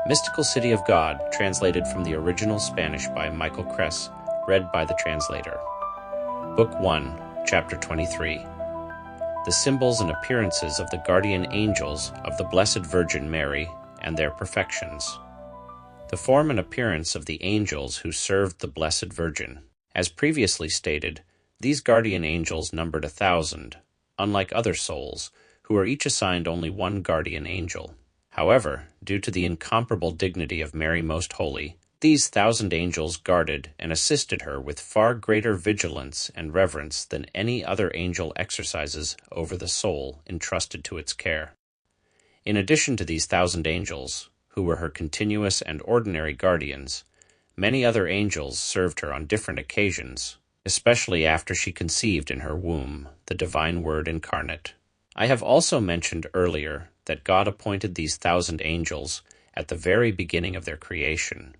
Mystical City of God, translated from the original Spanish by Michael Kress, read by the translator. Book 1, Chapter 23. The symbols and appearances of the guardian angels of the Blessed Virgin Mary and their perfections. The form and appearance of the angels who served the Blessed Virgin. As previously stated, these guardian angels numbered 1,000, unlike other souls, who are each assigned only one guardian angel. However, due to the incomparable dignity of Mary Most Holy, these 1,000 angels guarded and assisted her with far greater vigilance and reverence than any other angel exercises over the soul entrusted to its care. In addition to these 1,000 angels, who were her continuous and ordinary guardians, many other angels served her on different occasions, especially after she conceived in her womb the divine Word incarnate. I have also mentioned earlier that God appointed these 1,000 angels at the very beginning of their creation,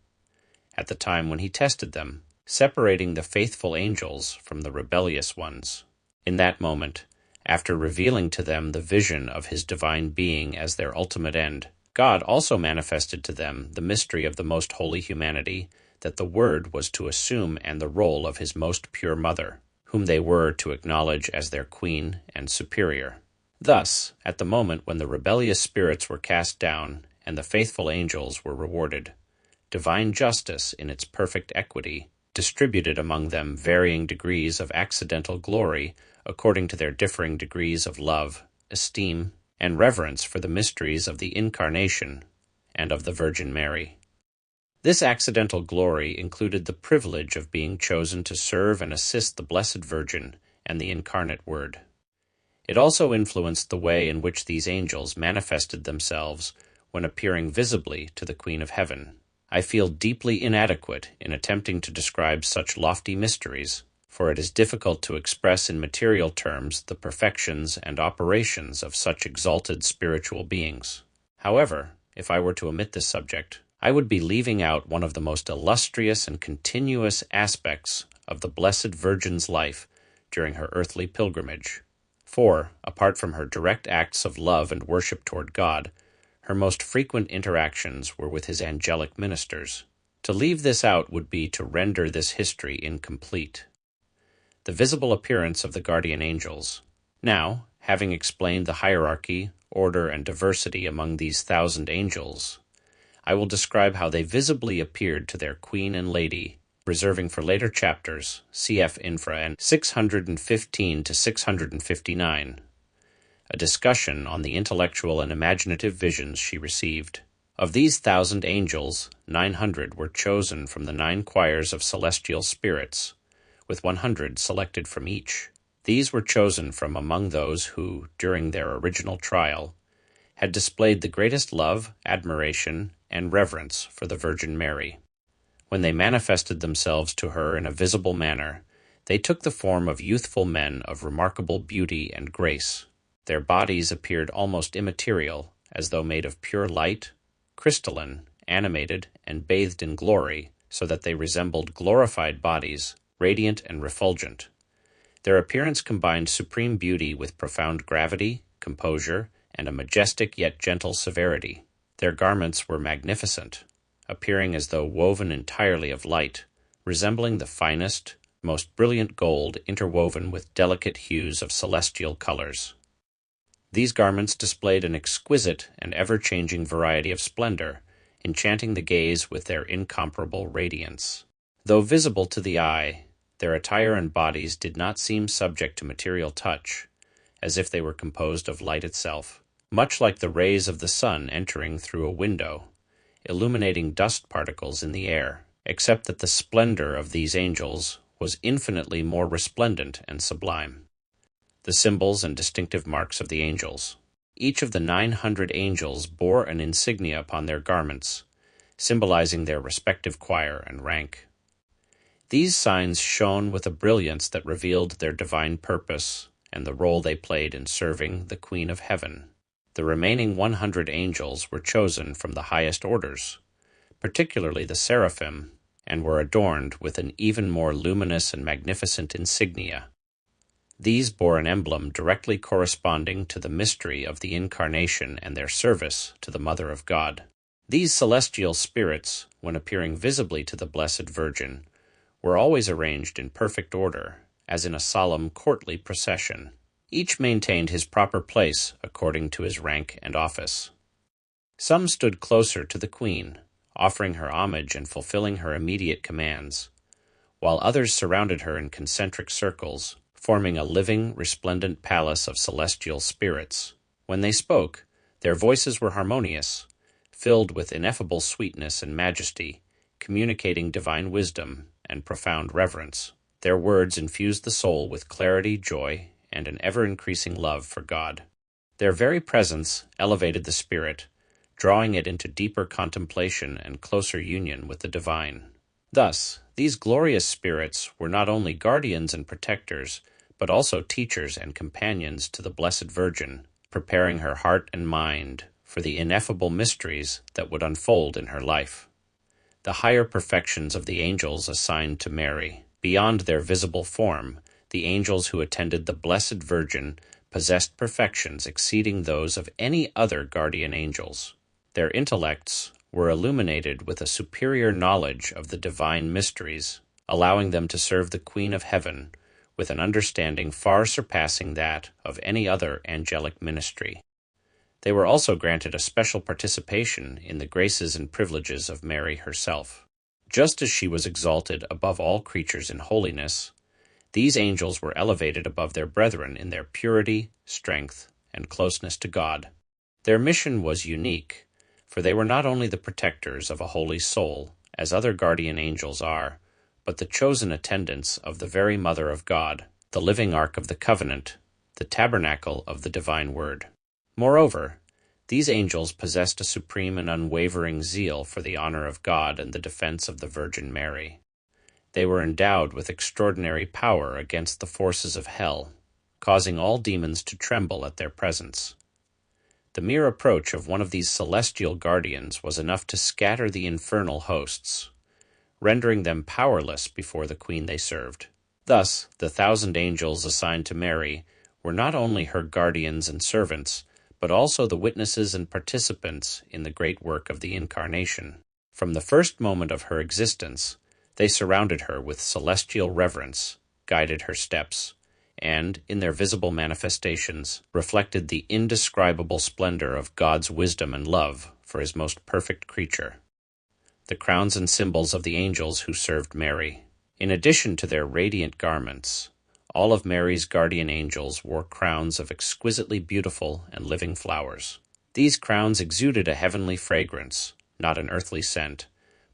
at the time when he tested them, separating the faithful angels from the rebellious ones. In that moment, after revealing to them the vision of his divine being as their ultimate end, God also manifested to them the mystery of the most holy humanity that the Word was to assume and the role of his most pure mother, whom they were to acknowledge as their queen and superior. Thus, at the moment when the rebellious spirits were cast down and the faithful angels were rewarded, divine justice in its perfect equity distributed among them varying degrees of accidental glory according to their differing degrees of love, esteem, and reverence for the mysteries of the Incarnation and of the Virgin Mary. This accidental glory included the privilege of being chosen to serve and assist the Blessed Virgin and the Incarnate Word. It also influenced the way in which these angels manifested themselves when appearing visibly to the Queen of Heaven. I feel deeply inadequate in attempting to describe such lofty mysteries, for it is difficult to express in material terms the perfections and operations of such exalted spiritual beings. However, if I were to omit this subject, I would be leaving out one of the most illustrious and continuous aspects of the Blessed Virgin's life during her earthly pilgrimage. For, apart from her direct acts of love and worship toward God, her most frequent interactions were with his angelic ministers. To leave this out would be to render this history incomplete. The visible appearance of the guardian angels. Now, having explained the hierarchy, order, and diversity among these 1,000 angels, I will describe how they visibly appeared to their queen and lady, reserving for later chapters, cf. Infra and 615 to 659, a discussion on the intellectual and imaginative visions she received. Of these 1,000 angels, 900 were chosen from the 9 choirs of celestial spirits, with 100 selected from each. These were chosen from among those who, during their original trial, had displayed the greatest love, admiration, and reverence for the Virgin Mary. When they manifested themselves to her in a visible manner, they took the form of youthful men of remarkable beauty and grace. Their bodies appeared almost immaterial, as though made of pure light, crystalline, animated, and bathed in glory, so that they resembled glorified bodies, radiant and refulgent. Their appearance combined supreme beauty with profound gravity, composure, and a majestic yet gentle severity. Their garments were magnificent, appearing as though woven entirely of light, resembling the finest, most brilliant gold interwoven with delicate hues of celestial colors. These garments displayed an exquisite and ever-changing variety of splendor, enchanting the gaze with their incomparable radiance. Though visible to the eye, their attire and bodies did not seem subject to material touch, as if they were composed of light itself, much like the rays of the sun entering through a window, illuminating dust particles in the air, except that the splendor of these angels was infinitely more resplendent and sublime. The symbols and distinctive marks of the angels. Each of the 900 angels bore an insignia upon their garments, symbolizing their respective choir and rank. These signs shone with a brilliance that revealed their divine purpose and the role they played in serving the Queen of Heaven. The remaining 100 angels were chosen from the highest orders, particularly the Seraphim, and were adorned with an even more luminous and magnificent insignia. These bore an emblem directly corresponding to the mystery of the Incarnation and their service to the Mother of God. These celestial spirits, when appearing visibly to the Blessed Virgin, were always arranged in perfect order, as in a solemn courtly procession. Each maintained his proper place according to his rank and office. Some stood closer to the Queen, offering her homage and fulfilling her immediate commands, while others surrounded her in concentric circles, forming a living, resplendent palace of celestial spirits. When they spoke, their voices were harmonious, filled with ineffable sweetness and majesty, communicating divine wisdom and profound reverence. Their words infused the soul with clarity, joy, and an ever-increasing love for God. Their very presence elevated the spirit, drawing it into deeper contemplation and closer union with the divine. Thus, these glorious spirits were not only guardians and protectors, but also teachers and companions to the Blessed Virgin, preparing her heart and mind for the ineffable mysteries that would unfold in her life. The higher perfections of the angels assigned to Mary. Beyond their visible form, the angels who attended the Blessed Virgin possessed perfections exceeding those of any other guardian angels. Their intellects were illuminated with a superior knowledge of the divine mysteries, allowing them to serve the Queen of Heaven with an understanding far surpassing that of any other angelic ministry. They were also granted a special participation in the graces and privileges of Mary herself. Just as she was exalted above all creatures in holiness, these angels were elevated above their brethren in their purity, strength, and closeness to God. Their mission was unique, for they were not only the protectors of a holy soul, as other guardian angels are, but the chosen attendants of the very Mother of God, the living Ark of the Covenant, the tabernacle of the divine Word. Moreover, these angels possessed a supreme and unwavering zeal for the honor of God and the defense of the Virgin Mary. They were endowed with extraordinary power against the forces of hell, causing all demons to tremble at their presence. The mere approach of one of these celestial guardians was enough to scatter the infernal hosts, rendering them powerless before the Queen they served. Thus, the 1,000 angels assigned to Mary were not only her guardians and servants, but also the witnesses and participants in the great work of the Incarnation. From the first moment of her existence, they surrounded her with celestial reverence, guided her steps, and, in their visible manifestations, reflected the indescribable splendor of God's wisdom and love for his most perfect creature. The crowns and symbols of the angels who served Mary. In addition to their radiant garments, all of Mary's guardian angels wore crowns of exquisitely beautiful and living flowers. These crowns exuded a heavenly fragrance, not an earthly scent,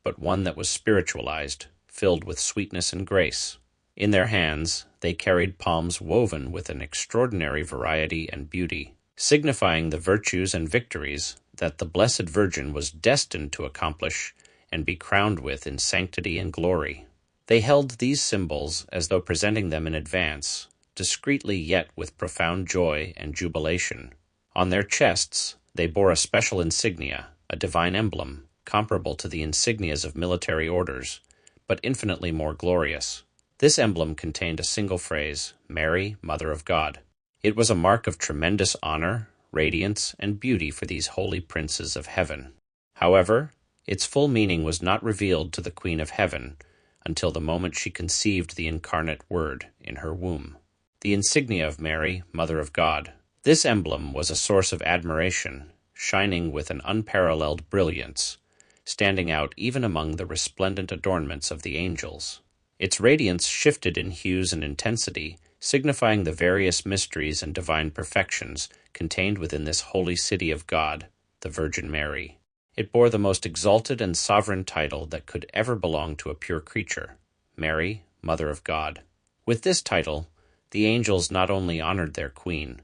but one that was spiritualized, filled with sweetness and grace. In their hands, they carried palms woven with an extraordinary variety and beauty, signifying the virtues and victories that the Blessed Virgin was destined to accomplish and be crowned with in sanctity and glory. They held these symbols as though presenting them in advance, discreetly yet with profound joy and jubilation. On their chests, they bore a special insignia, a divine emblem, comparable to the insignias of military orders, but infinitely more glorious. This emblem contained a single phrase, Mary, Mother of God. It was a mark of tremendous honor, radiance, and beauty for these holy princes of heaven. However, its full meaning was not revealed to the Queen of Heaven until the moment she conceived the incarnate Word in her womb. The insignia of Mary, Mother of God. This emblem was a source of admiration, shining with an unparalleled brilliance, standing out even among the resplendent adornments of the angels. Its radiance shifted in hues and intensity, signifying the various mysteries and divine perfections contained within this holy city of God, the Virgin Mary. It bore the most exalted and sovereign title that could ever belong to a pure creature, Mary, Mother of God. With this title, the angels not only honored their queen,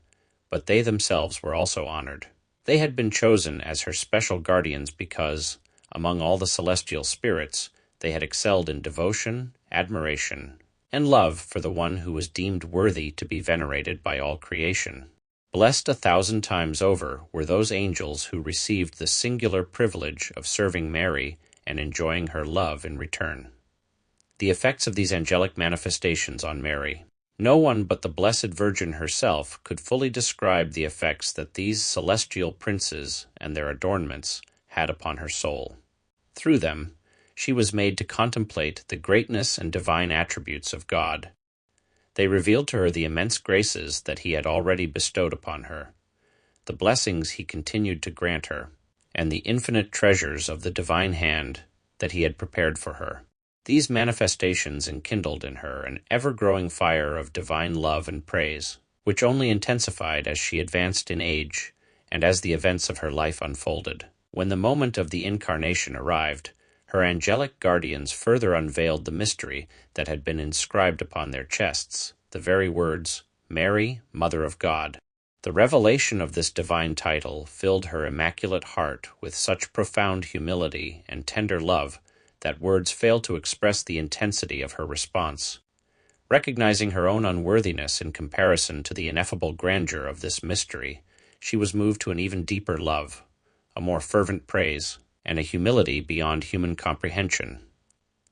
but they themselves were also honored. They had been chosen as her special guardians because, among all the celestial spirits, they had excelled in devotion, admiration, and love for the one who was deemed worthy to be venerated by all creation. Blessed 1,000 times over were those angels who received the singular privilege of serving Mary and enjoying her love in return. The effects of these angelic manifestations on Mary. No one but the Blessed Virgin herself could fully describe the effects that these celestial princes and their adornments had upon her soul. Through them, she was made to contemplate the greatness and divine attributes of God. They revealed to her the immense graces that he had already bestowed upon her, the blessings he continued to grant her, and the infinite treasures of the divine hand that he had prepared for her. These manifestations enkindled in her an ever-growing fire of divine love and praise, which only intensified as she advanced in age and as the events of her life unfolded. When the moment of the Incarnation arrived, her angelic guardians further unveiled the mystery that had been inscribed upon their chests, the very words, "Mary, Mother of God." The revelation of this divine title filled her immaculate heart with such profound humility and tender love that words fail to express the intensity of her response. Recognizing her own unworthiness in comparison to the ineffable grandeur of this mystery, she was moved to an even deeper love, a more fervent praise, and a humility beyond human comprehension.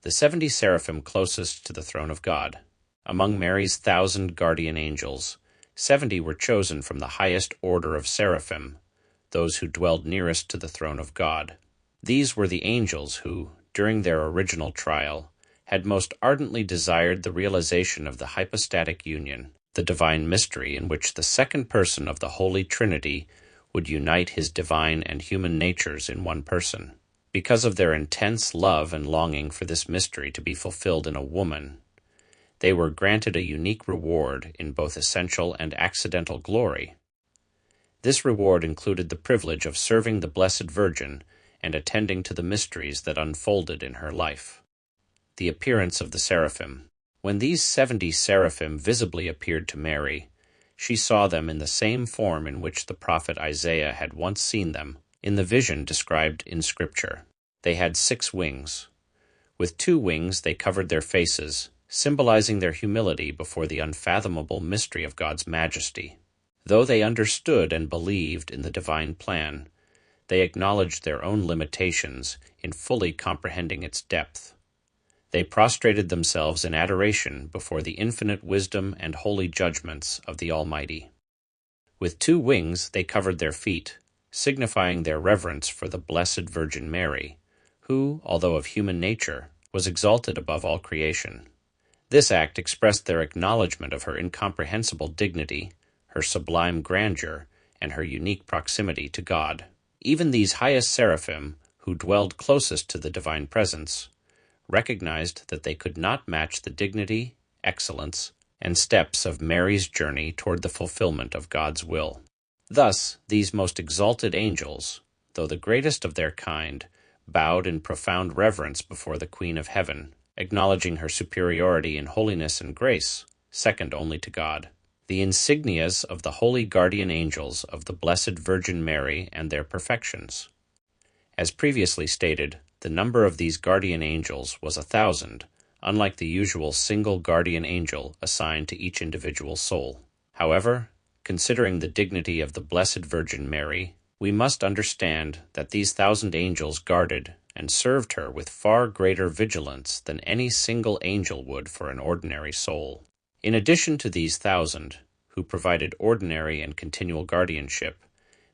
The 70 seraphim closest to the throne of God. Among Mary's 1,000 guardian angels, 70 were chosen from the highest order of seraphim, those who dwelled nearest to the throne of God. These were the angels who, during their original trial, had most ardently desired the realization of the hypostatic union, the divine mystery in which the second person of the Holy Trinity would unite his divine and human natures in one person. Because of their intense love and longing for this mystery to be fulfilled in a woman, they were granted a unique reward in both essential and accidental glory. This reward included the privilege of serving the Blessed Virgin and attending to the mysteries that unfolded in her life. The appearance of the seraphim. When these 70 seraphim visibly appeared to Mary, she saw them in the same form in which the prophet Isaiah had once seen them, in the vision described in Scripture. They had 6 wings. With 2 wings they covered their faces, symbolizing their humility before the unfathomable mystery of God's majesty. Though they understood and believed in the divine plan, they acknowledged their own limitations in fully comprehending its depth. They prostrated themselves in adoration before the infinite wisdom and holy judgments of the Almighty. With 2 wings they covered their feet, signifying their reverence for the Blessed Virgin Mary, who, although of human nature, was exalted above all creation. This act expressed their acknowledgment of her incomprehensible dignity, her sublime grandeur, and her unique proximity to God. Even these highest seraphim, who dwelled closest to the divine presence, recognized that they could not match the dignity, excellence, and steps of Mary's journey toward the fulfillment of God's will. Thus, these most exalted angels, though the greatest of their kind, bowed in profound reverence before the Queen of Heaven, acknowledging her superiority in holiness and grace, second only to God. The insignias of the holy guardian angels of the Blessed Virgin Mary and their perfections. As previously stated, the number of these guardian angels was 1,000, unlike the usual single guardian angel assigned to each individual soul. However, considering the dignity of the Blessed Virgin Mary, we must understand that these 1,000 angels guarded and served her with far greater vigilance than any single angel would for an ordinary soul. In addition to these 1,000, who provided ordinary and continual guardianship,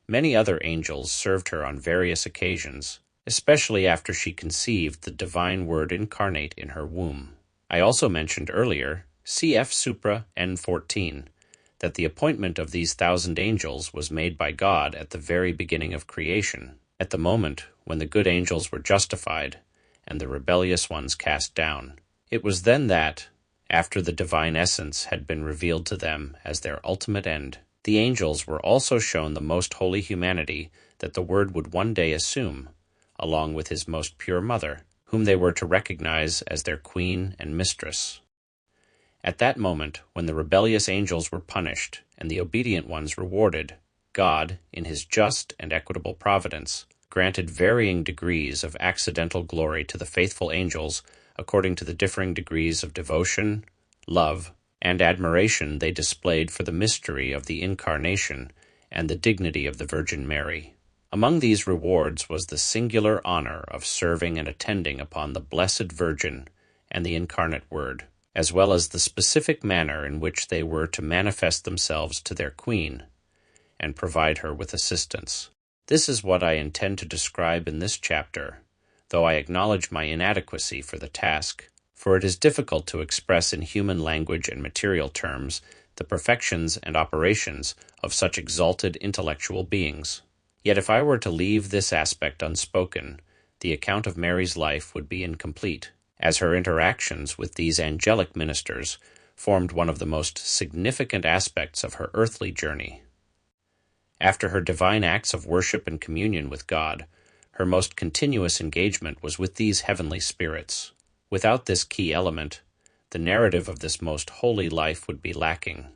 many other angels served her on various occasions, especially after she conceived the divine Word incarnate in her womb. I also mentioned earlier, cf. Supra N14, that the appointment of these 1,000 angels was made by God at the very beginning of creation, at the moment when the good angels were justified and the rebellious ones cast down. It was then that, after the divine essence had been revealed to them as their ultimate end, the angels were also shown the most holy humanity that the Word would one day assume, along with his most pure mother, whom they were to recognize as their queen and mistress. At that moment, when the rebellious angels were punished and the obedient ones rewarded, God, in his just and equitable providence, granted varying degrees of accidental glory to the faithful angels according to the differing degrees of devotion, love, and admiration they displayed for the mystery of the Incarnation and the dignity of the Virgin Mary. Among these rewards was the singular honor of serving and attending upon the Blessed Virgin and the Incarnate Word, as well as the specific manner in which they were to manifest themselves to their Queen and provide her with assistance. This is what I intend to describe in this chapter, though I acknowledge my inadequacy for the task, for it is difficult to express in human language and material terms the perfections and operations of such exalted intellectual beings. Yet if I were to leave this aspect unspoken, the account of Mary's life would be incomplete, as her interactions with these angelic ministers formed one of the most significant aspects of her earthly journey. After her divine acts of worship and communion with God, her most continuous engagement was with these heavenly spirits. Without this key element, the narrative of this most holy life would be lacking.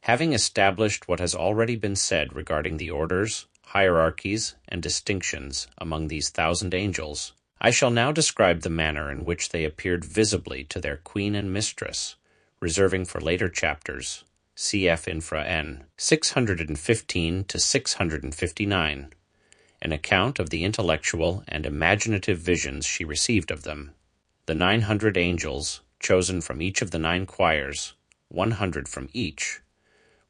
Having established what has already been said regarding the orders, hierarchies, and distinctions among these 1,000 angels, I shall now describe the manner in which they appeared visibly to their queen and mistress, reserving for later chapters, cf. Infra N. 615 to 659, an account of the intellectual and imaginative visions she received of them. The 900 angels, chosen from each of the 9 choirs, 100 from each,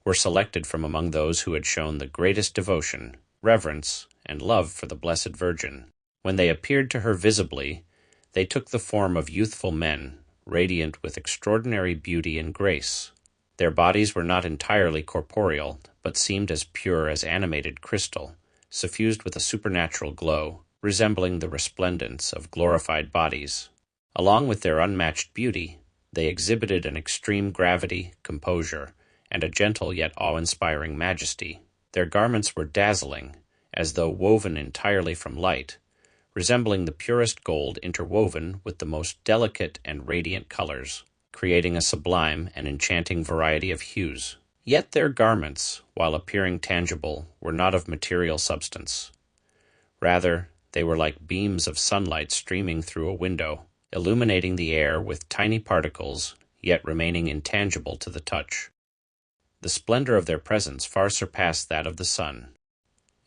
were selected from among those who had shown the greatest devotion, reverence, and love for the Blessed Virgin. When they appeared to her visibly, they took the form of youthful men, radiant with extraordinary beauty and grace. Their bodies were not entirely corporeal, but seemed as pure as animated crystal, suffused with a supernatural glow, resembling the resplendence of glorified bodies. Along with their unmatched beauty, they exhibited an extreme gravity, composure, and a gentle yet awe-inspiring majesty. Their garments were dazzling, as though woven entirely from light, resembling the purest gold interwoven with the most delicate and radiant colors, creating a sublime and enchanting variety of hues. Yet their garments, while appearing tangible, were not of material substance. Rather, they were like beams of sunlight streaming through a window, illuminating the air with tiny particles, yet remaining intangible to the touch. The splendor of their presence far surpassed that of the sun.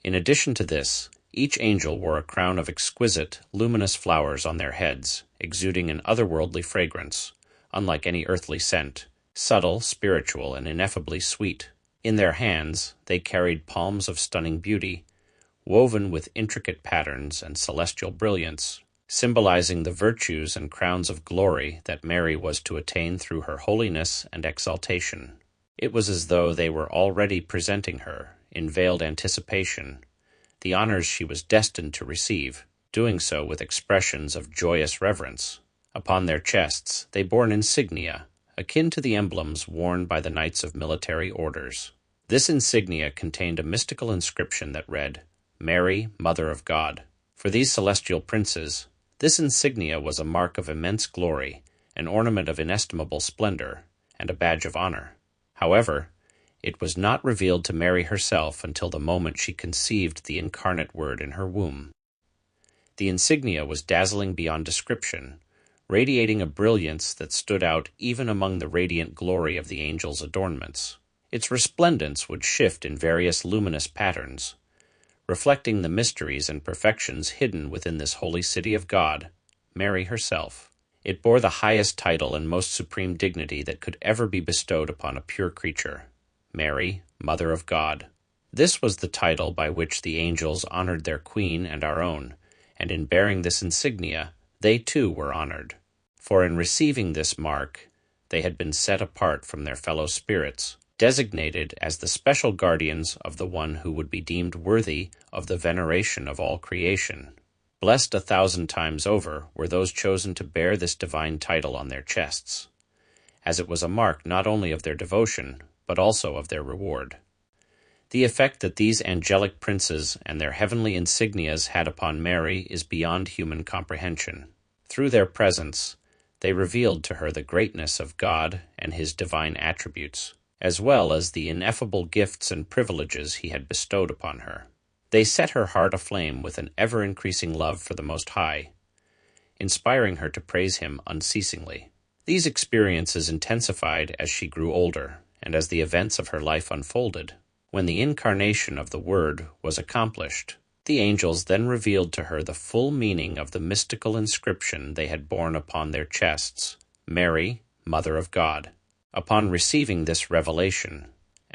In addition to this, each angel wore a crown of exquisite, luminous flowers on their heads, exuding an otherworldly fragrance, unlike any earthly scent, subtle, spiritual, and ineffably sweet. In their hands, they carried palms of stunning beauty, woven with intricate patterns and celestial brilliance, symbolizing the virtues and crowns of glory that Mary was to attain through her holiness and exaltation. It was as though they were already presenting her, in veiled anticipation, the honors she was destined to receive, doing so with expressions of joyous reverence. Upon their chests they bore an insignia, akin to the emblems worn by the knights of military orders. This insignia contained a mystical inscription that read, "Mary, Mother of God." For these celestial princes, this insignia was a mark of immense glory, an ornament of inestimable splendor, and a badge of honor. However, it was not revealed to Mary herself until the moment she conceived the incarnate Word in her womb. The insignia was dazzling beyond description, radiating a brilliance that stood out even among the radiant glory of the angels' adornments. Its resplendence would shift in various luminous patterns, reflecting the mysteries and perfections hidden within this holy city of God, Mary herself. It bore the highest title and most supreme dignity that could ever be bestowed upon a pure creature, Mary, Mother of God. This was the title by which the angels honored their queen and our own, and in bearing this insignia, they too were honored. For in receiving this mark, they had been set apart from their fellow spirits, designated as the special guardians of the one who would be deemed worthy of the veneration of all creation. Blessed 1,000 times over were those chosen to bear this divine title on their chests, as it was a mark not only of their devotion, but also of their reward. The effect that these angelic princes and their heavenly insignias had upon Mary is beyond human comprehension. Through their presence, they revealed to her the greatness of God and His divine attributes, as well as the ineffable gifts and privileges He had bestowed upon her. They set her heart aflame with an ever-increasing love for the Most High, inspiring her to praise Him unceasingly. These experiences intensified as she grew older, and as the events of her life unfolded. When the incarnation of the Word was accomplished, the angels then revealed to her the full meaning of the mystical inscription they had borne upon their chests, Mary, Mother of God. Upon receiving this revelation,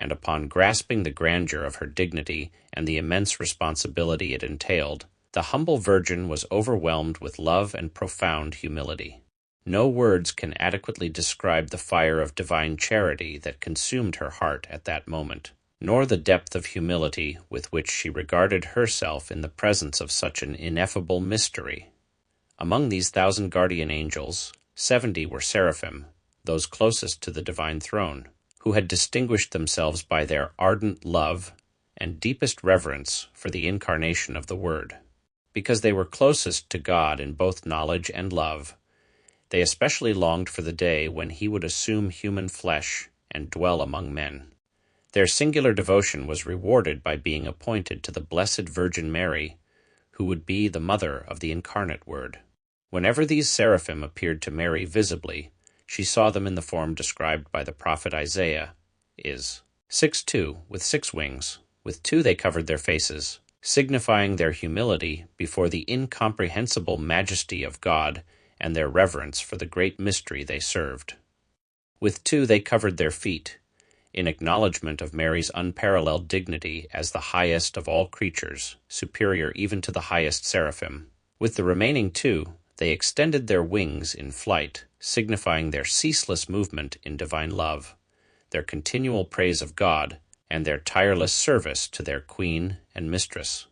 and upon grasping the grandeur of her dignity and the immense responsibility it entailed, the humble virgin was overwhelmed with love and profound humility. No words can adequately describe the fire of divine charity that consumed her heart at that moment, nor the depth of humility with which she regarded herself in the presence of such an ineffable mystery. Among these 1,000 guardian angels, 70 were Seraphim, those closest to the divine throne, who had distinguished themselves by their ardent love and deepest reverence for the incarnation of the Word. Because they were closest to God in both knowledge and love, they especially longed for the day when he would assume human flesh and dwell among men. Their singular devotion was rewarded by being appointed to the Blessed Virgin Mary, who would be the mother of the incarnate Word. Whenever these seraphim appeared to Mary visibly, she saw them in the form described by the prophet Isaiah, is 6'2", with 6 wings. With 2 they covered their faces, signifying their humility before the incomprehensible majesty of God and their reverence for the great mystery they served. With 2 they covered their feet, in acknowledgement of Mary's unparalleled dignity as the highest of all creatures, superior even to the highest seraphim. With the remaining 2, they extended their wings in flight, signifying their ceaseless movement in divine love, their continual praise of God, and their tireless service to their Queen and Mistress.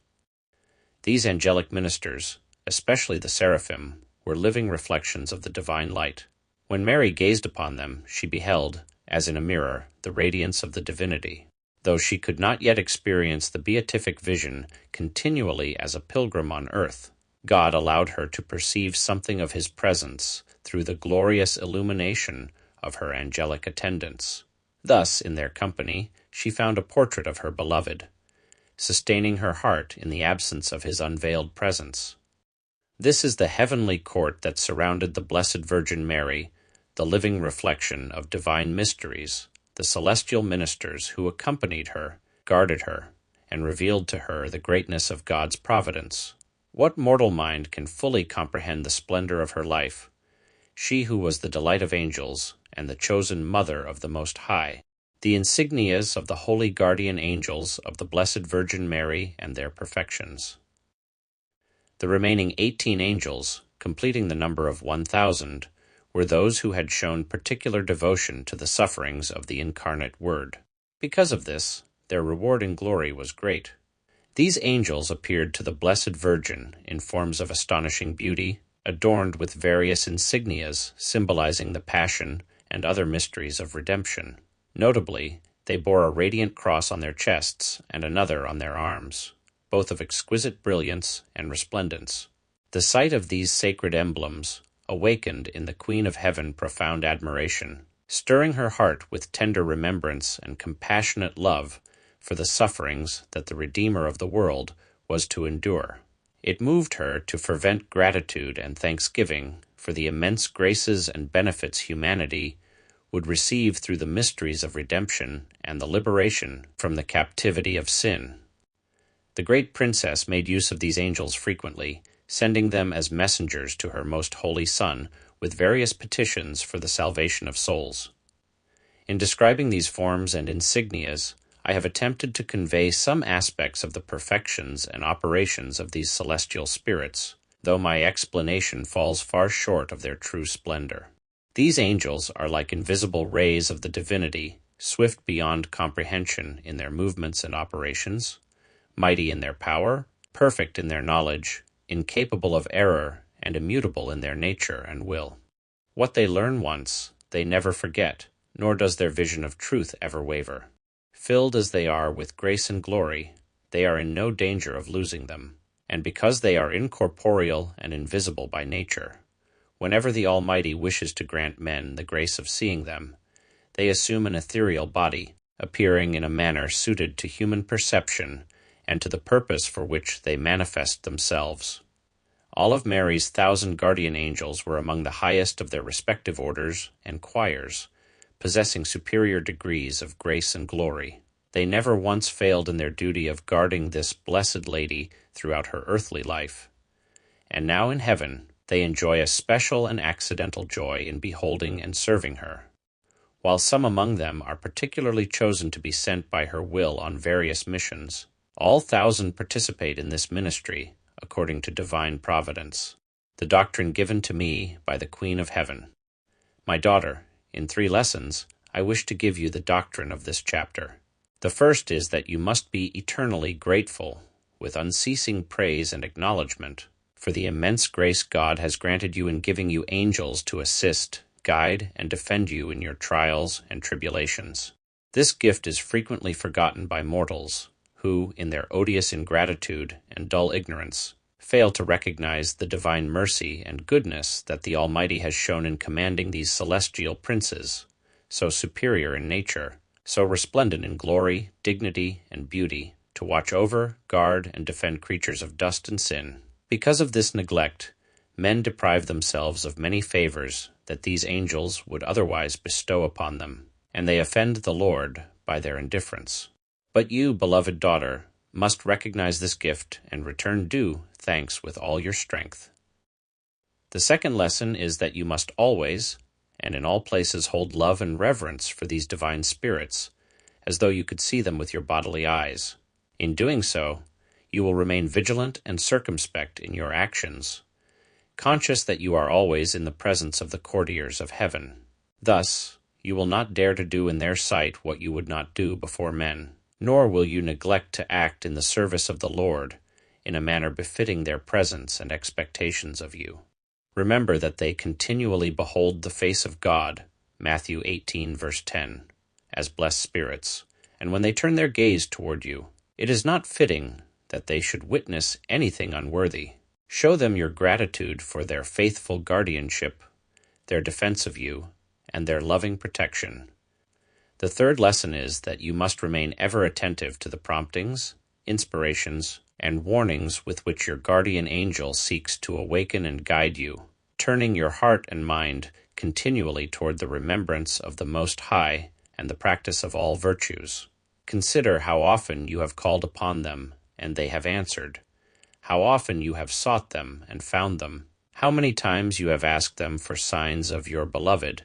These angelic ministers, especially the seraphim, were living reflections of the divine light. When Mary gazed upon them, she beheld, as in a mirror, the radiance of the divinity. Though she could not yet experience the beatific vision continually as a pilgrim on earth, God allowed her to perceive something of his presence through the glorious illumination of her angelic attendants. Thus, in their company, she found a portrait of her beloved, sustaining her heart in the absence of his unveiled presence. This is the heavenly court that surrounded the Blessed Virgin Mary, the living reflection of divine mysteries, the celestial ministers who accompanied her, guarded her, and revealed to her the greatness of God's providence. What mortal mind can fully comprehend the splendor of her life, she who was the delight of angels and the chosen mother of the Most High, the insignias of the holy guardian angels of the Blessed Virgin Mary and their perfections? The remaining 18 angels, completing the number of 1,000, were those who had shown particular devotion to the sufferings of the incarnate Word. Because of this, their reward in glory was great. These angels appeared to the Blessed Virgin in forms of astonishing beauty, adorned with various insignias symbolizing the Passion and other mysteries of redemption. Notably, they bore a radiant cross on their chests and another on their arms, both of exquisite brilliance and resplendence. The sight of these sacred emblems awakened in the Queen of Heaven profound admiration, stirring her heart with tender remembrance and compassionate love for the sufferings that the Redeemer of the world was to endure. It moved her to fervent gratitude and thanksgiving for the immense graces and benefits humanity would receive through the mysteries of redemption and the liberation from the captivity of sin. The great princess made use of these angels frequently, sending them as messengers to her most holy Son with various petitions for the salvation of souls. In describing these forms and insignias, I have attempted to convey some aspects of the perfections and operations of these celestial spirits, though my explanation falls far short of their true splendor. These angels are like invisible rays of the divinity, swift beyond comprehension in their movements and operations, mighty in their power, perfect in their knowledge, incapable of error, and immutable in their nature and will. What they learn once, they never forget, nor does their vision of truth ever waver. Filled as they are with grace and glory, they are in no danger of losing them, and because they are incorporeal and invisible by nature, whenever the Almighty wishes to grant men the grace of seeing them, they assume an ethereal body, appearing in a manner suited to human perception and to the purpose for which they manifest themselves. All of Mary's 1,000 guardian angels were among the highest of their respective orders and choirs, possessing superior degrees of grace and glory. They never once failed in their duty of guarding this blessed lady throughout her earthly life. And now in heaven, they enjoy a special and accidental joy in beholding and serving her. while some among them are particularly chosen to be sent by her will on various missions. All 1,000 participate in this ministry, according to divine providence. The doctrine given to me by the Queen of Heaven. My daughter, in 3 lessons, I wish to give you the doctrine of this chapter. The first is that you must be eternally grateful, with unceasing praise and acknowledgement, for the immense grace God has granted you in giving you angels to assist, guide, and defend you in your trials and tribulations. This gift is frequently forgotten by mortals, who, in their odious ingratitude and dull ignorance, fail to recognize the divine mercy and goodness that the Almighty has shown in commanding these celestial princes, so superior in nature, so resplendent in glory, dignity, and beauty, to watch over, guard, and defend creatures of dust and sin. Because of this neglect, men deprive themselves of many favors that these angels would otherwise bestow upon them, and they offend the Lord by their indifference. But you, beloved daughter, must recognize this gift and return due thanks with all your strength. The second lesson is that you must always, and in all places, hold love and reverence for these divine spirits, as though you could see them with your bodily eyes. In doing so, you will remain vigilant and circumspect in your actions, conscious that you are always in the presence of the courtiers of heaven. Thus, you will not dare to do in their sight what you would not do before men, nor will you neglect to act in the service of the Lord in a manner befitting their presence and expectations of you. Remember that they continually behold the face of God, Matthew 18, verse 10, as blessed spirits, and when they turn their gaze toward you, it is not fitting that they should witness anything unworthy. Show them your gratitude for their faithful guardianship, their defense of you, and their loving protection. The third lesson is that you must remain ever attentive to the promptings, inspirations, and warnings with which your guardian angel seeks to awaken and guide you, turning your heart and mind continually toward the remembrance of the Most High and the practice of all virtues. Consider how often you have called upon them, and they have answered, how often you have sought them and found them, how many times you have asked them for signs of your beloved,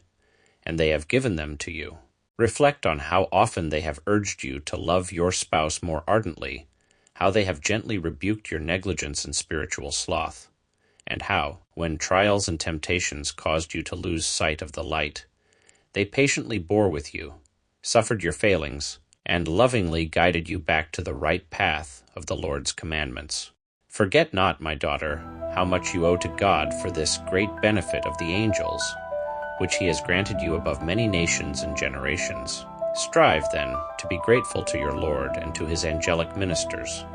and they have given them to you. Reflect on how often they have urged you to love your spouse more ardently, how they have gently rebuked your negligence and spiritual sloth, and how, when trials and temptations caused you to lose sight of the light, they patiently bore with you, suffered your failings, and lovingly guided you back to the right path of the Lord's commandments. Forget not, my daughter, how much you owe to God for this great benefit of the angels, which he has granted you above many nations and generations. Strive, then, to be grateful to your Lord and to his angelic ministers.